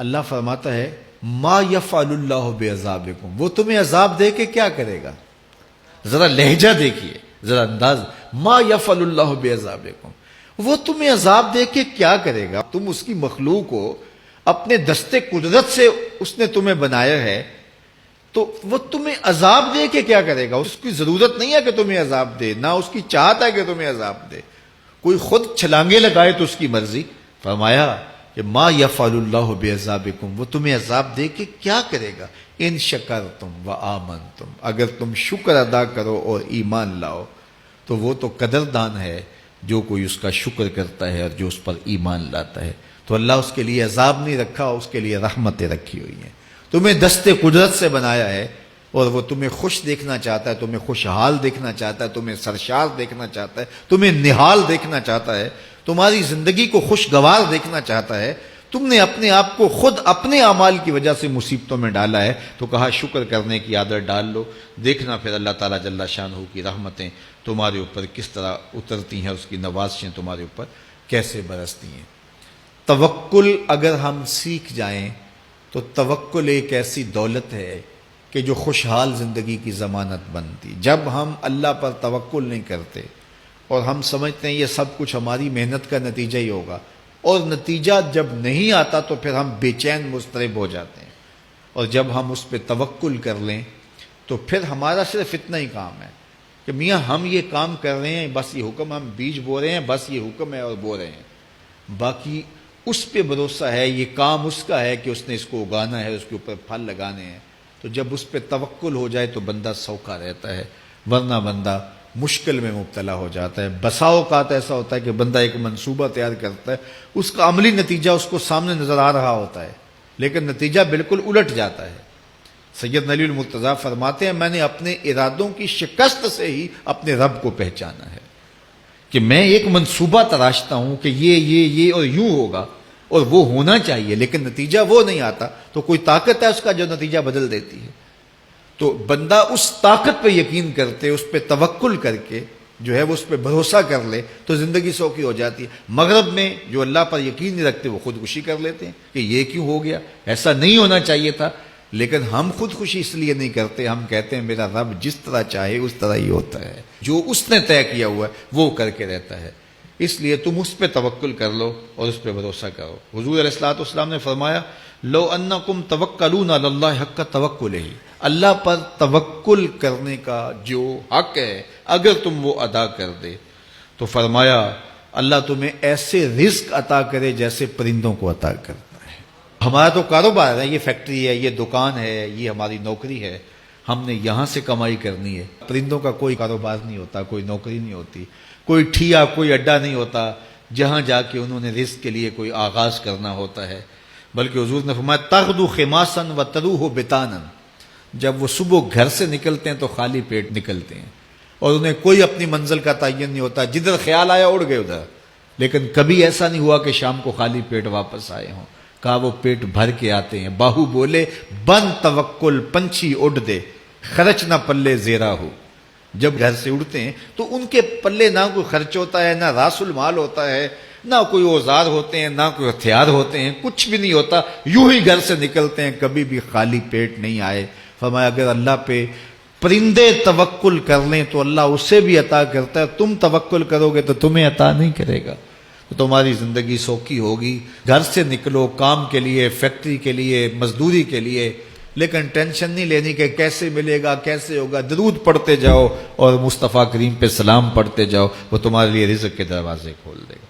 اللہ فرماتا ہے ما یفعل اللہ بعذابکم، وہ تمہیں عذاب دے کے کیا کرے گا؟ ذرا لہجہ دیکھیے، ذرا انداز، ما یفعل اللہ بعذابکم، وہ تمہیں عذاب دے کے کیا کرے گا؟ تم اس کی مخلوق ہو، اپنے دستے قدرت سے اس نے تمہیں بنایا ہے، تو وہ تمہیں عذاب دے کے کیا کرے گا؟ اس کی ضرورت نہیں ہے کہ تمہیں عذاب دے، نہ اس کی چاہت ہے کہ تمہیں عذاب دے، کوئی خود چھلانگے لگائے تو اس کی مرضی۔ فرمایا کہ ما یفعل اللہ بعذابکم، وہ تمہیں عذاب دے کے کیا کرے گا؟ ان شکرتم وآمنتم، اگر تم شکر ادا کرو اور ایمان لاؤ، تو وہ تو قدردان ہے جو کوئی اس کا شکر کرتا ہے اور جو اس پر ایمان لاتا ہے۔ تو اللہ اس کے لیے عذاب نہیں رکھا، اس کے لیے رحمتیں رکھی ہوئی ہیں۔ تمہیں دستے قدرت سے بنایا ہے اور وہ تمہیں خوش دیکھنا چاہتا ہے، تمہیں خوشحال دیکھنا چاہتا ہے، تمہیں سرشار دیکھنا چاہتا ہے، تمہیں نہال دیکھنا چاہتا ہے، تمہاری زندگی کو خوشگوار دیکھنا چاہتا ہے۔ تم نے اپنے آپ کو خود اپنے اعمال کی وجہ سے مصیبتوں میں ڈالا ہے، تو کہا شکر کرنے کی عادت ڈال لو، دیکھنا پھر اللہ تعالیٰ جل شانہ کی رحمتیں تمہارے اوپر کس طرح اترتی ہیں، اس کی نوازشیں تمہارے اوپر کیسے برستی ہیں۔ توکل اگر ہم سیکھ جائیں تو توکل ایک ایسی دولت ہے کہ جو خوشحال زندگی کی ضمانت بنتی۔ جب ہم اللہ پر توکل نہیں کرتے اور ہم سمجھتے ہیں یہ سب کچھ ہماری محنت کا نتیجہ ہی ہوگا، اور نتیجہ جب نہیں آتا تو پھر ہم بے چین مضطرب ہو جاتے ہیں، اور جب ہم اس پہ توکل کر لیں تو پھر ہمارا صرف اتنا ہی کام ہے کہ میاں ہم یہ کام کر رہے ہیں، بس یہ حکم، ہم بیج بو رہے ہیں، بس یہ حکم ہے اور بو رہے ہیں، باقی اس پہ بھروسہ ہے، یہ کام اس کا ہے کہ اس نے اس کو اگانا ہے، اس کے اوپر پھل لگانے ہیں۔ تو جب اس پہ توکل ہو جائے تو بندہ سوکھا رہتا ہے، ورنہ بندہ مشکل میں مبتلا ہو جاتا ہے۔ بسا اوقات ایسا ہوتا ہے کہ بندہ ایک منصوبہ تیار کرتا ہے، اس کا عملی نتیجہ اس کو سامنے نظر آ رہا ہوتا ہے، لیکن نتیجہ بالکل الٹ جاتا ہے۔ سید علی المرتضیٰ فرماتے ہیں میں نے اپنے ارادوں کی شکست سے ہی اپنے رب کو پہچانا ہے، کہ میں ایک منصوبہ تراشتا ہوں کہ یہ اور یوں ہوگا اور وہ ہونا چاہیے، لیکن نتیجہ وہ نہیں آتا، تو کوئی طاقت ہے اس کا جو نتیجہ بدل دیتی ہے۔ تو بندہ اس طاقت پہ یقین کرتے، اس پہ توکل کر کے جو ہے وہ اس پہ بھروسہ کر لے تو زندگی سوکھی ہو جاتی ہے۔ مغرب میں جو اللہ پر یقین نہیں رکھتے وہ خودکشی کر لیتے ہیں کہ یہ کیوں ہو گیا، ایسا نہیں ہونا چاہیے تھا، لیکن ہم خودکشی اس لیے نہیں کرتے، ہم کہتے ہیں میرا رب جس طرح چاہے اس طرح ہی ہوتا ہے، جو اس نے طے کیا ہوا ہے وہ کر کے رہتا ہے۔ اس لیے تم اس پہ توکل کر لو اور اس پہ بھروسہ کرو۔ حضور علیہ الصلوۃ والسلام نے فرمایا لو انکم توکلون علی اللہ حق توکلہ، اللہ پر توکل کرنے کا جو حق ہے اگر تم وہ ادا کر دے تو فرمایا اللہ تمہیں ایسے رزق عطا کرے جیسے پرندوں کو عطا کرتا ہے۔ ہمارا تو کاروبار ہے، یہ فیکٹری ہے، یہ دکان ہے، یہ ہماری نوکری ہے، ہم نے یہاں سے کمائی کرنی ہے۔ پرندوں کا کوئی کاروبار نہیں ہوتا، کوئی نوکری نہیں ہوتی، کوئی ٹھیا، کوئی اڈا نہیں ہوتا جہاں جا کے انہوں نے رزق کے لیے کوئی آغاز کرنا ہوتا ہے، بلکہ حضور نے فرمایا تغدو خماسا وتروح بطانا، جب وہ صبح گھر سے نکلتے ہیں تو خالی پیٹ نکلتے ہیں اور انہیں کوئی اپنی منزل کا تعین نہیں ہوتا، جدھر خیال آیا اڑ گئے ادھر، لیکن کبھی ایسا نہیں ہوا کہ شام کو خالی پیٹ واپس آئے ہوں، کہا وہ پیٹ بھر کے آتے ہیں۔ باہو بولے بن توکل پنچھی اڑ دے، خرچ نہ پلے زیرا ہو، جب گھر سے اڑتے ہیں تو ان کے پلے نہ کوئی خرچ ہوتا ہے، نہ راس المال ہوتا ہے، نہ کوئی اوزار ہوتے ہیں، نہ کوئی ہتھیار ہوتے ہیں، کچھ بھی نہیں ہوتا، یوں ہی گھر سے نکلتے ہیں، کبھی بھی خالی پیٹ نہیں آئے۔ فرمایا اگر اللہ پہ پرندے توکل کر لیں تو اللہ اسے بھی عطا کرتا ہے، تم توکل کرو گے تو تمہیں عطا نہیں کرے گا، تو تمہاری زندگی سوکھی ہوگی۔ گھر سے نکلو کام کے لیے، فیکٹری کے لیے، مزدوری کے لیے، لیکن ٹینشن نہیں لینی کہ کیسے ملے گا، کیسے ہوگا، درود پڑھتے جاؤ اور مصطفیٰ کریم پہ سلام پڑھتے جاؤ، وہ تمہارے لیے رزق کے دروازے کھول دے گا۔